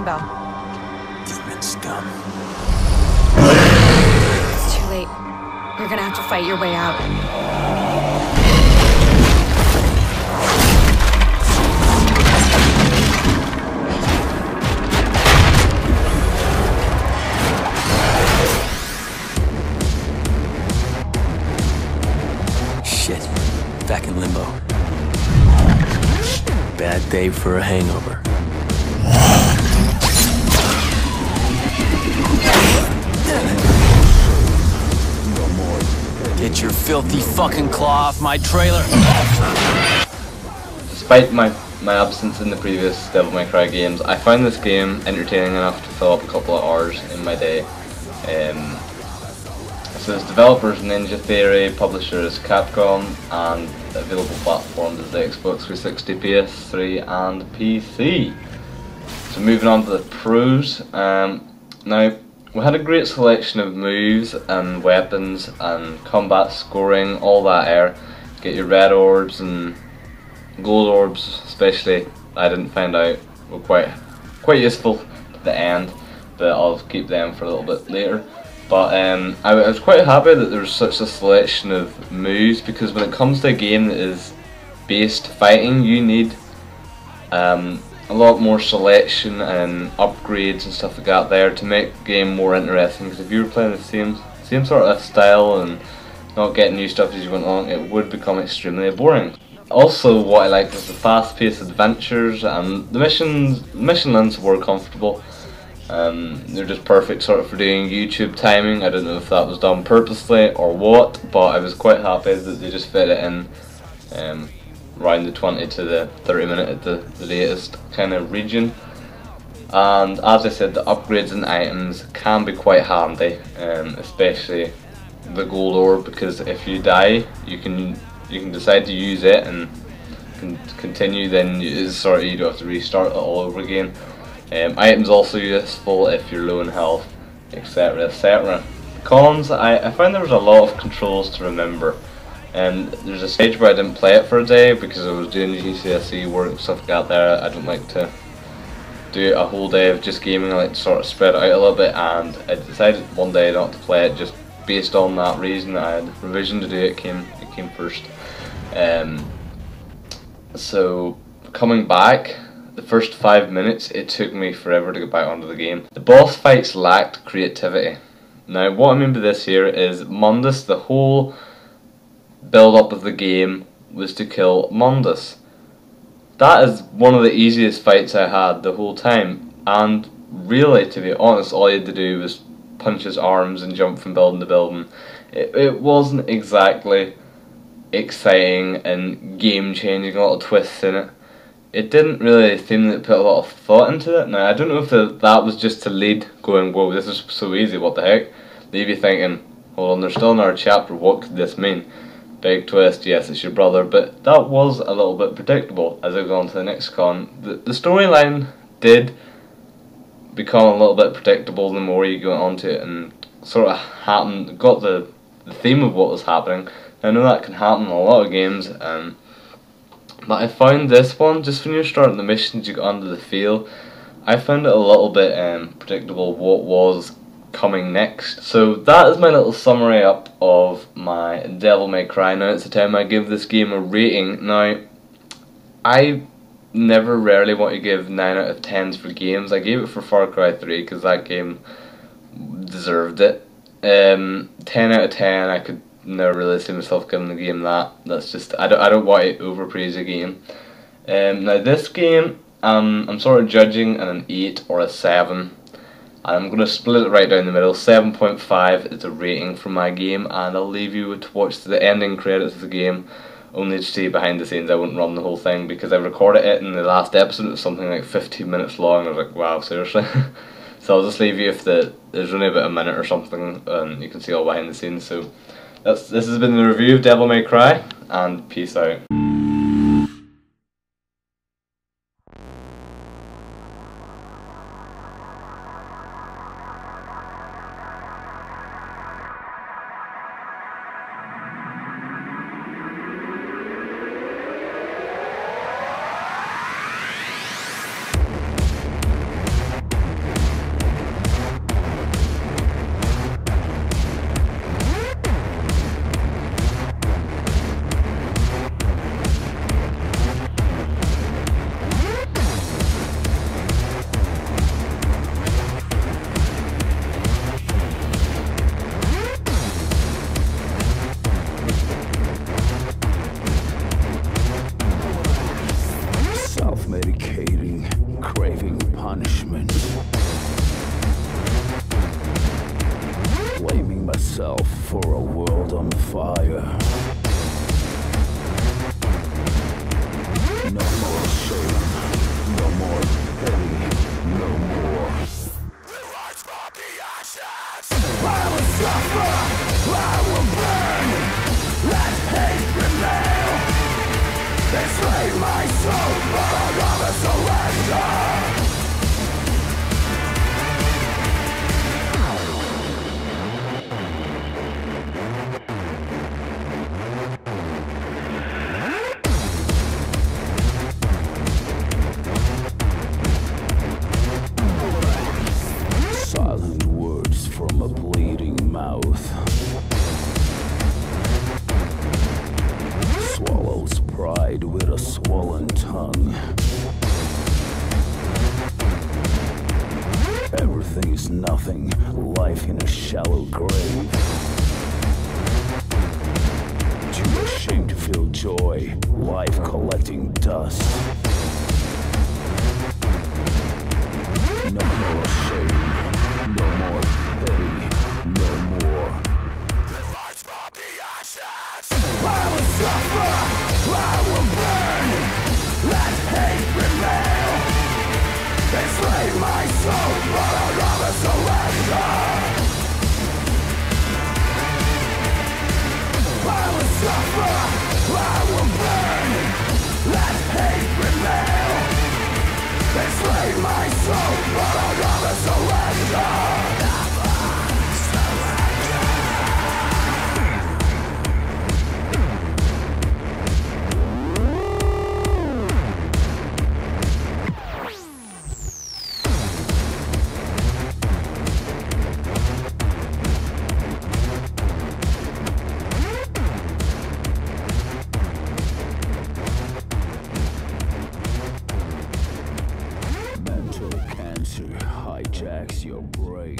Limbo. Demon scum. It's too late. You're gonna have to fight your way out. Shit. Back in Limbo. Bad day for a hangover. Get your filthy fucking claw off my trailer! Despite my absence in the previous Devil May Cry games, I found this game entertaining enough to fill up a couple of hours in my day. So its developers Ninja Theory, publisher is Capcom, and available platforms is the Xbox 360, PS3 and PC. So moving on to the pros, now we had a great selection of moves and weapons and combat scoring, all that there. Get your red orbs and gold orbs, especially, I didn't find out, were quite useful at the end, but I'll keep them for a little bit later. But I was quite happy that there was such a selection of moves, because when it comes to a game that is based fighting, you need a lot more selection and upgrades and stuff like that there to make the game more interesting. Because if you were playing the same sort of style and not getting new stuff as you went along, it would become extremely boring. Also, what I liked was the fast-paced adventures, and the mission lengths were comfortable. They're just perfect sort of for doing YouTube timing. I don't know if that was done purposely or what, but I was quite happy that they just fit it in around the 20 to the 30 minute at the latest kind of region. And as I said, the upgrades and items can be quite handy, especially the gold orb, because if you die, you can decide to use it and continue. Then you don't have to restart it all over again. Items also useful if you're low in health, etc, etc. Cons, I found there was a lot of controls to remember. There's a stage where I didn't play it for a day because I was doing GCSE work and stuff like that there. I don't like to do a whole day of just gaming. I like to sort of spread it out a little bit, and I decided one day not to play it just based on that reason. I had revision to do, it came first. So coming back, the first 5 minutes, it took me forever to get back onto the game. The boss fights lacked creativity. Now what I mean by this here is Mundus, the whole build up of the game was to kill Mundus. That is one of the easiest fights I had the whole time, and really, to be honest, all you had to do was punch his arms and jump from building to building. It wasn't exactly exciting and game changing, a lot of twists in it. It didn't really seem to put a lot of thought into it. Now I don't know if that was just to lead going, whoa, this is so easy, what the heck? Leave you thinking, hold on, there's still another chapter, what could this mean? Big twist, yes, it's your brother, but that was a little bit predictable as I go on to the next con. The storyline did become a little bit predictable the more you go on to it, and sort of got the theme of what was happening. I know that can happen in a lot of games, but I found this one, just when you're starting the missions, you get onto the field, I found it a little bit predictable what was coming next. So that is my little summary up of my Devil May Cry. Now it's the time I give this game a rating. Now, I rarely want to give 9 out of 10s for games. I gave it for Far Cry 3 because that game deserved it. 10 out of 10, I could never really see myself giving the game that. That's just, I don't want to overpraise a game. Now this game, I'm sort of judging at an 8 or a 7. I'm going to split it right down the middle. 7.5 is a rating for my game, and I'll leave you to watch the ending credits of the game, only to see behind the scenes. I won't run the whole thing because I recorded it in the last episode. It was something like 15 minutes long. I was like, wow, seriously? So I'll just leave you if there's only about a minute or something, and you can see all behind the scenes. So this has been the review of Devil May Cry, and peace out. for a world on fire. No more shame, no more pity, no more. Rise from the ashes. I will suffer, I will burn. Let hate prevail. Enslave my soul, but I'll never surrender. Silent words from a bleeding mouth. Swallows pride with a swollen tongue. Everything is nothing, life in a shallow grave. Too ashamed to feel joy, life collecting dust. No more shame, no more pity, no more. Rise from the ashes. I will suffer, I will burn. Let hate prevail. Enslave my soul, but I'll never surrender. I will suffer, I will burn. Let hate prevail. Enslave my soul, but I'll never surrender. Mental cancer hijacks your brain.